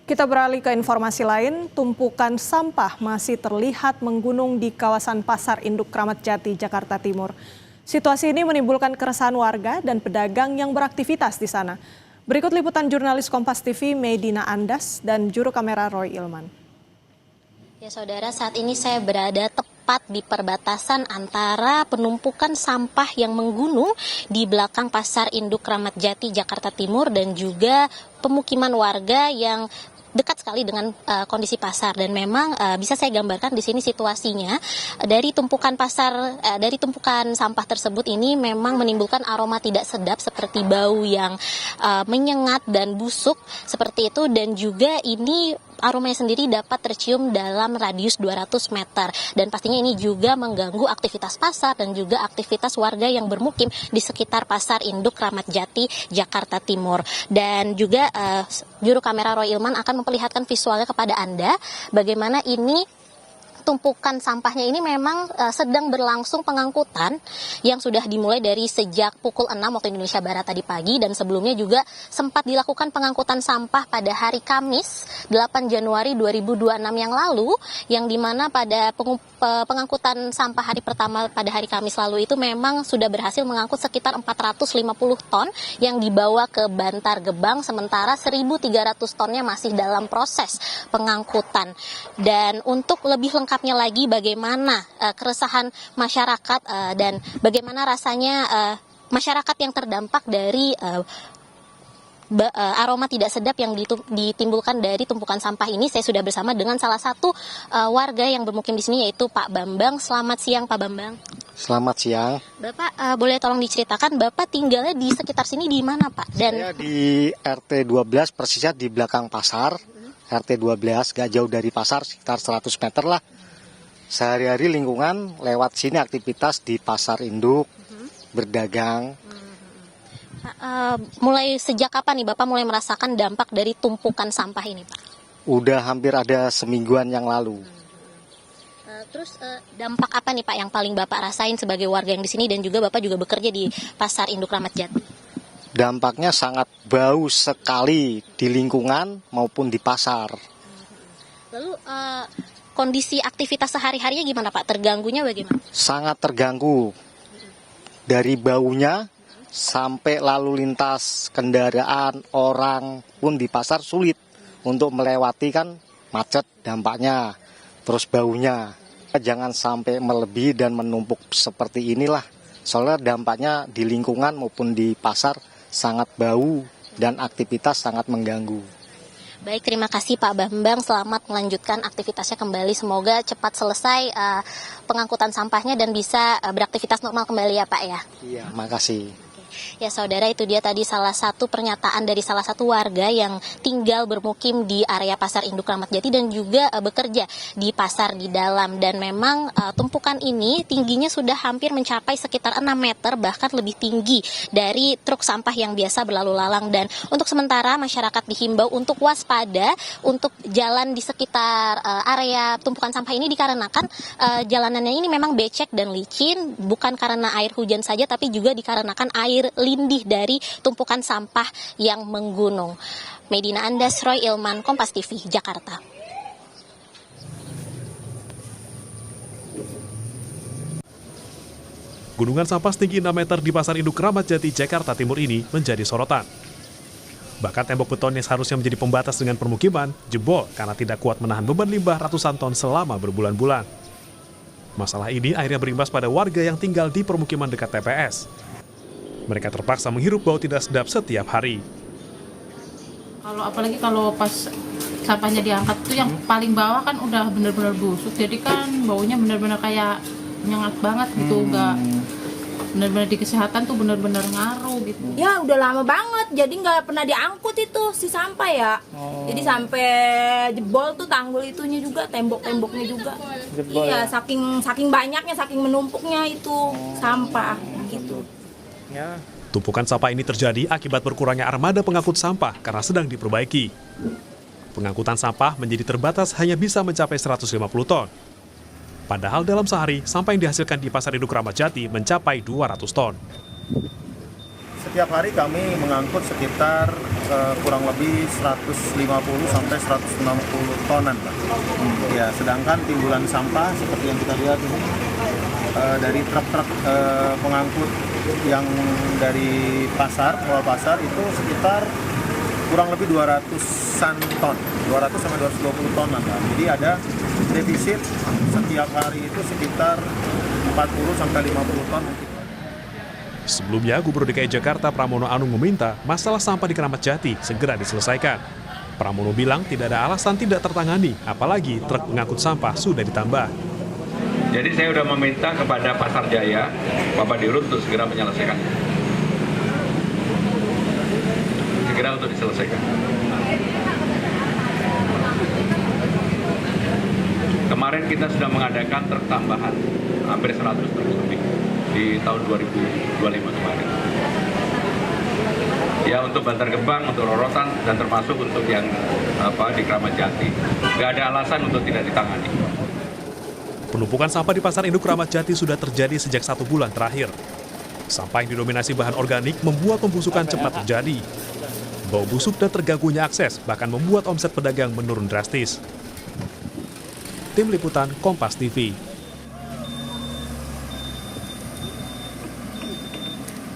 Kita beralih ke informasi lain, tumpukan sampah masih terlihat menggunung di kawasan Pasar Induk Kramat Jati, Jakarta Timur. Situasi ini menimbulkan keresahan warga dan pedagang yang beraktivitas di sana. Berikut liputan jurnalis Kompas TV Medina Andas dan juru kamera Roy Ilman. Ya saudara, saat ini saya berada tepat di perbatasan antara penumpukan sampah yang menggunung di belakang Pasar Induk Kramat Jati, Jakarta Timur dan juga pemukiman warga yang dekat sekali dengan kondisi pasar. Dan memang bisa saya gambarkan di sini situasinya dari tumpukan dari tumpukan sampah tersebut ini memang menimbulkan aroma tidak sedap seperti bau yang menyengat dan busuk seperti itu, dan juga ini aromanya sendiri dapat tercium dalam radius 200 meter dan pastinya ini juga mengganggu aktivitas pasar dan juga aktivitas warga yang bermukim di sekitar Pasar Induk Kramat Jati, Jakarta Timur. Dan juga juru kamera Roy Ilman akan memperlihatkan visualnya kepada Anda bagaimana ini tumpukan sampahnya ini memang sedang berlangsung pengangkutan yang sudah dimulai dari sejak pukul 6 waktu Indonesia Barat tadi pagi, dan sebelumnya juga sempat dilakukan pengangkutan sampah pada hari Kamis 8 Januari 2026 yang lalu, yang dimana pada pengangkutan sampah hari pertama pada hari Kamis lalu itu memang sudah berhasil mengangkut sekitar 450 ton yang dibawa ke Bantar Gebang, sementara 1.300 tonnya masih dalam proses pengangkutan. Dan untuk lebih lengkapnya lagi bagaimana keresahan masyarakat dan bagaimana rasanya masyarakat yang terdampak dari aroma tidak sedap yang ditimbulkan dari tumpukan sampah ini, saya sudah bersama dengan salah satu warga yang bermukim di sini, yaitu Pak Bambang. Selamat siang Pak Bambang. Selamat siang. Bapak boleh tolong diceritakan Bapak tinggalnya di sekitar sini di mana Pak? Saya di RT 12 persisnya di belakang pasar. RT 12 gak jauh dari pasar, sekitar 100 meter lah. Sehari-hari lingkungan lewat sini aktivitas di Pasar Induk, berdagang. Mulai sejak kapan nih Bapak mulai merasakan dampak dari tumpukan sampah ini Pak? Udah hampir ada semingguan yang lalu. Terus dampak apa nih Pak yang paling Bapak rasain sebagai warga yang di sini dan juga Bapak juga bekerja di Pasar Induk Kramat Jati? Dampaknya sangat bau sekali di lingkungan maupun di pasar. Lalu kondisi aktivitas sehari-harinya gimana Pak? Terganggunya bagaimana? Sangat terganggu. Dari baunya sampai lalu lintas kendaraan, orang pun di pasar sulit untuk melewati, kan macet dampaknya. Terus baunya. Jangan sampai melebihi dan menumpuk seperti inilah. Soalnya dampaknya di lingkungan maupun di pasar sangat bau dan aktivitas sangat mengganggu. Baik, terima kasih Pak Bambang. Selamat melanjutkan aktivitasnya kembali. Semoga cepat selesai pengangkutan sampahnya dan bisa beraktivitas normal kembali ya Pak ya. Iya, makasih. Ya saudara, itu dia tadi salah satu pernyataan dari salah satu warga yang tinggal bermukim di area Pasar Induk Kramat Jati dan juga bekerja di pasar di dalam. Dan memang tumpukan ini tingginya sudah hampir mencapai sekitar 6 meter, bahkan lebih tinggi dari truk sampah yang biasa berlalu lalang. Dan untuk sementara masyarakat dihimbau untuk waspada untuk jalan di sekitar area tumpukan sampah ini, dikarenakan jalanannya ini memang becek dan licin, bukan karena air hujan saja tapi juga dikarenakan air lindih dari tumpukan sampah yang menggunung. Medina Andas, Roy Ilman, Kompas TV, Jakarta. Gunungan sampah setinggi 6 meter di Pasar Induk Kramat Jati, Jakarta Timur ini menjadi sorotan. Bahkan tembok beton yang seharusnya menjadi pembatas dengan permukiman jebol karena tidak kuat menahan beban limbah ratusan ton selama berbulan-bulan. Masalah ini akhirnya berimbas pada warga yang tinggal di permukiman dekat TPS. Mereka terpaksa menghirup bau tidak sedap setiap hari. Apalagi kalau pas sampahnya diangkat tuh yang paling bawah kan udah benar-benar busuk, jadi kan baunya benar-benar kayak nyengat banget gitu, nggak benar-benar di kesehatan tuh benar-benar ngaruh gitu. Ya udah lama banget, jadi nggak pernah diangkut itu si sampah ya. Jadi sampai jebol tuh tanggul itunya juga, tembok-temboknya juga. Jebol, iya, ya? saking banyaknya, saking menumpuknya itu sampah gitu. Tumpukan sampah ini terjadi akibat berkurangnya armada pengangkut sampah karena sedang diperbaiki. Pengangkutan sampah menjadi terbatas hanya bisa mencapai 150 ton. Padahal dalam sehari, sampah yang dihasilkan di Pasar Induk Kramat Jati mencapai 200 ton. Setiap hari kami mengangkut sekitar kurang lebih 150 sampai 160 tonan, Pak. Ya, sedangkan timbulan sampah seperti yang kita lihat ini dari truk-truk pengangkut yang dari pasar, bawah pasar itu sekitar kurang lebih 200-an ton, 200 sampai 220 tonan, Pak. Jadi ada defisit setiap hari itu sekitar 40 sampai 50 ton mungkin. Sebelumnya, Gubernur DKI Jakarta Pramono Anung meminta masalah sampah di Kramat Jati segera diselesaikan. Pramono bilang tidak ada alasan tidak tertangani, apalagi truk pengangkut sampah sudah ditambah. Jadi saya sudah meminta kepada Pasar Jaya, Bapak Dirut untuk segera menyelesaikan. Segera untuk diselesaikan. Kemarin kita sudah mengadakan truk tambahan, hampir 100 truk lebih di tahun 2025 kemarin. Ya, untuk Bantar Gebang, untuk Rorotan, dan termasuk untuk yang di Kramat Jati. Nggak ada alasan untuk tidak ditangani. Penumpukan sampah di Pasar Induk Kramat Jati sudah terjadi sejak 1 bulan terakhir. Sampah yang didominasi bahan organik membuat pembusukan cepat terjadi. Bau busuk dan terganggunya akses bahkan membuat omset pedagang menurun drastis. Tim Liputan Kompas TV.